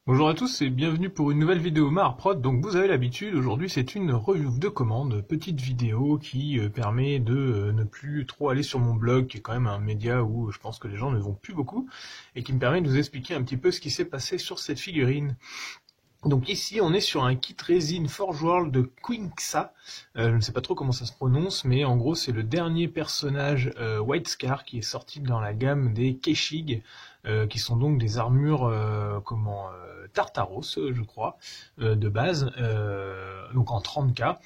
Bonjour à tous et bienvenue pour une nouvelle vidéo Maharprod. Donc vous avez l'habitude, aujourd'hui c'est une review de commande, petite vidéo qui permet de ne plus trop aller sur mon blog, qui est quand même un média où je pense que les gens ne vont plus beaucoup, et qui me permet de vous expliquer un petit peu ce qui s'est passé sur cette figurine. Donc ici, on est sur un kit résine Forge World de Quinxa. Je ne sais pas trop comment ça se prononce, mais en gros, c'est le dernier personnage White Scar qui est sorti dans la gamme des Keshig, qui sont donc des armures Tartaros, je crois, de base, donc en 30K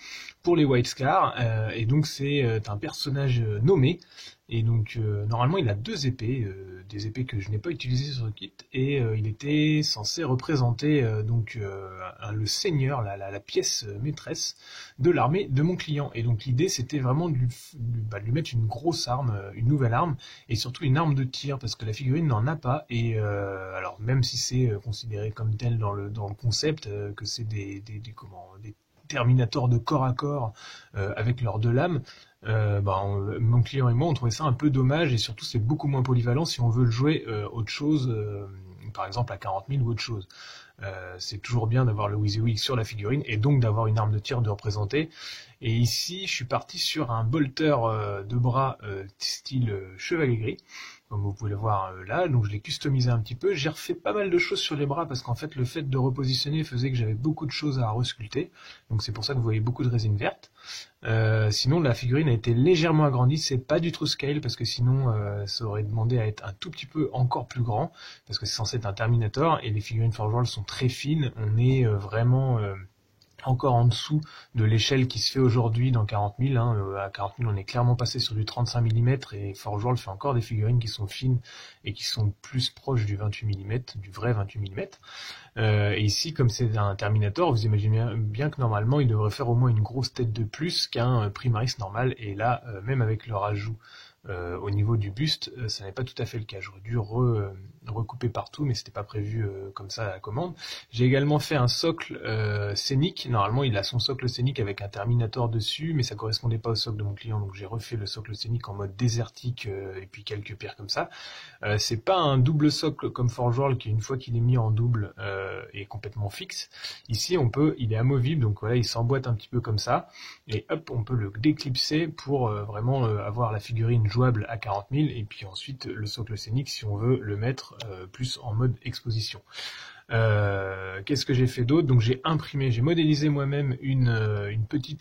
pour les White Scar. Et donc c'est un personnage nommé. Et donc normalement il a deux épées, des épées que je n'ai pas utilisées sur le kit, et il était censé représenter le seigneur, la pièce maîtresse de l'armée de mon client. Et donc l'idée c'était vraiment de lui mettre une grosse arme, une nouvelle arme, et surtout une arme de tir, parce que la figurine n'en a pas, et alors même si c'est considéré comme tel dans le concept, que c'est des Terminator de corps à corps avec leurs deux lames, mon client et moi on trouvait ça un peu dommage, et surtout c'est beaucoup moins polyvalent si on veut le jouer autre chose, par exemple à 40 000 ou autre chose. C'est toujours bien d'avoir le WYSIWYG sur la figurine et donc d'avoir une arme de tir de représenter. Et ici je suis parti sur un bolter de bras style chevalier gris, comme vous pouvez le voir là. Donc je l'ai customisé un petit peu, j'ai refait pas mal de choses sur les bras parce qu'en fait le fait de repositionner faisait que j'avais beaucoup de choses à resculpter, donc c'est pour ça que vous voyez beaucoup de résine verte. Sinon la figurine a été légèrement agrandie, c'est pas du true scale parce que sinon ça aurait demandé à être un tout petit peu encore plus grand, parce que c'est censé être un Terminator et les figurines Forge World sont très fines, on est vraiment encore en dessous de l'échelle qui se fait aujourd'hui dans 40 000. À 40 000, on est clairement passé sur du 35 mm, et Forge World fait encore des figurines qui sont fines et qui sont plus proches du 28 mm, du vrai 28 mm. Et ici, comme c'est un Terminator, vous imaginez bien que normalement, il devrait faire au moins une grosse tête de plus qu'un Primaris normal. Et là, même avec le rajout au niveau du buste, ça n'est pas tout à fait le cas. J'aurais dû recouper partout, mais c'était pas prévu comme ça à la commande. J'ai également fait un socle scénique. Normalement, il a son socle scénique avec un Terminator dessus, mais ça correspondait pas au socle de mon client, donc j'ai refait le socle scénique en mode désertique, et puis quelques pierres comme ça. C'est pas un double socle comme Forge World qui, une fois qu'il est mis en double, est complètement fixe. Ici, il est amovible, donc voilà, il s'emboîte un petit peu comme ça, et hop, on peut le déclipser pour vraiment avoir la figurine jouable à 40 000, et puis ensuite le socle scénique si on veut le mettre plus en mode exposition. Qu'est-ce que j'ai fait d'autre? Donc j'ai modélisé moi-même une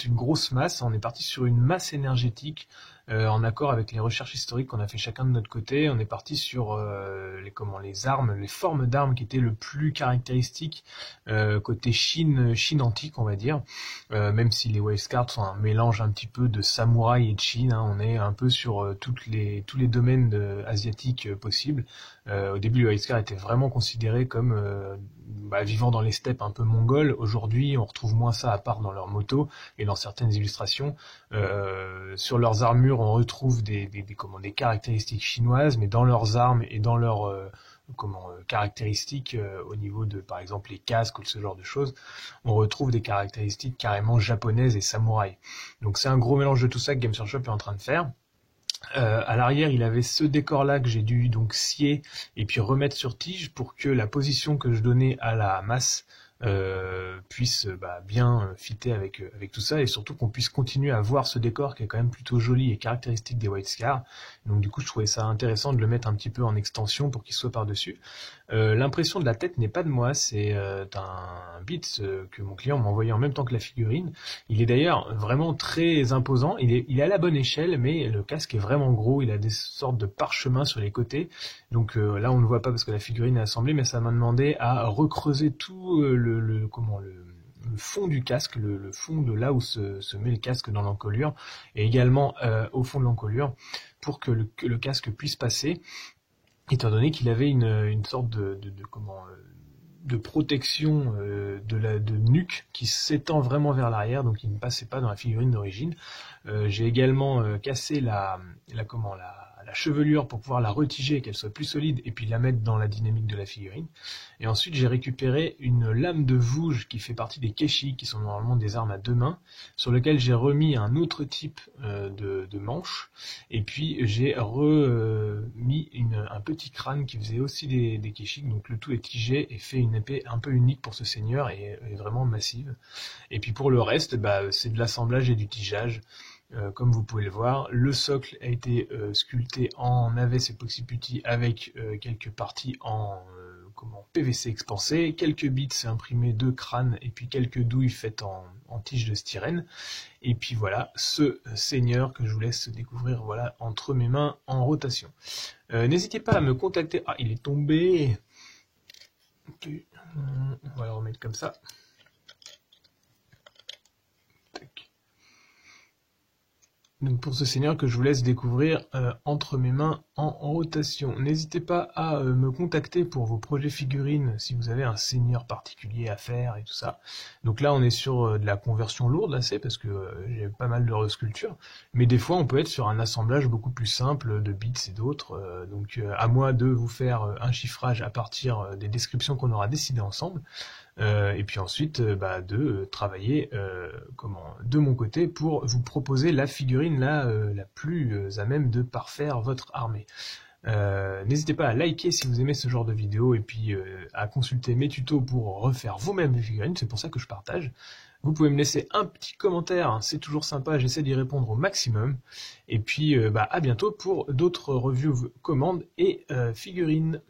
grosse masse. On est parti sur une masse énergétique en accord avec les recherches historiques qu'on a fait chacun de notre côté. On est parti sur les armes, les formes d'armes qui étaient le plus caractéristiques côté Chine antique, on va dire. Même si les Wavescards sont un mélange un petit peu de samouraï et de Chine, on est un peu sur tous les domaines asiatiques possibles. Au début, le Wavescar était vraiment considéré comme vivant dans les steppes un peu mongoles. Aujourd'hui, on retrouve moins ça à part dans leurs motos et dans certaines illustrations. Sur leurs armures, on retrouve des caractéristiques chinoises, mais dans leurs armes et dans leurs caractéristiques au niveau de, par exemple, les casques ou ce genre de choses, on retrouve des caractéristiques carrément japonaises et samouraï. Donc c'est un gros mélange de tout ça que Games Workshop est en train de faire. À l'arrière, il avait ce décor-là que j'ai dû donc scier et puis remettre sur tige pour que la position que je donnais à la masse puisse bien fitter avec tout ça, et surtout qu'on puisse continuer à voir ce décor qui est quand même plutôt joli et caractéristique des White Scars. Donc du coup, je trouvais ça intéressant de le mettre un petit peu en extension pour qu'il soit par-dessus. L'impression de la tête n'est pas de moi, c'est un bits que mon client m'a envoyé en même temps que la figurine. Il est d'ailleurs vraiment très imposant, il est à la bonne échelle, mais le casque est vraiment gros, il a des sortes de parchemins sur les côtés. Donc là on ne le voit pas parce que la figurine est assemblée, mais ça m'a demandé à recreuser tout le fond du casque, le fond de là où se met le casque dans l'encolure, et également au fond de l'encolure, pour que le casque puisse passer, étant donné qu'il avait une sorte de protection de nuque qui s'étend vraiment vers l'arrière, donc il ne passait pas dans la figurine d'origine. J'ai également cassé la chevelure pour pouvoir la retiger et qu'elle soit plus solide et puis la mettre dans la dynamique de la figurine. Et ensuite j'ai récupéré une lame de vouge qui fait partie des keshi, qui sont normalement des armes à deux mains, sur lequel j'ai remis un autre type de manche, et puis j'ai remis un petit crâne qui faisait aussi des keshi, donc le tout est tigé et fait une épée un peu unique pour ce seigneur et vraiment massive. Et puis pour le reste, c'est de l'assemblage et du tigeage. Comme vous pouvez le voir, le socle a été sculpté en AVS Epoxy Putty avec quelques parties en PVC expansé, quelques bits imprimés de crâne et puis quelques douilles faites en tige de styrène. Et puis voilà, ce seigneur que je vous laisse découvrir voilà entre mes mains en rotation. N'hésitez pas à me contacter. Ah, il est tombé. Okay. On va le remettre comme ça. Donc pour ce seigneur que je vous laisse découvrir entre mes mains en rotation. N'hésitez pas à me contacter pour vos projets figurines si vous avez un seigneur particulier à faire et tout ça. Donc là on est sur de la conversion lourde assez parce que j'ai pas mal de resculptures. Mais des fois on peut être sur un assemblage beaucoup plus simple de bits et d'autres. Donc à moi de vous faire un chiffrage à partir des descriptions qu'on aura décidées ensemble. Et puis ensuite de travailler de mon côté pour vous proposer la figurine la plus à même de parfaire votre armée. N'hésitez pas à liker si vous aimez ce genre de vidéo et puis à consulter mes tutos pour refaire vous-même les figurines, c'est pour ça que je partage. Vous pouvez me laisser un petit commentaire, hein, c'est toujours sympa, j'essaie d'y répondre au maximum. Et puis à bientôt pour d'autres reviews commandes et figurines.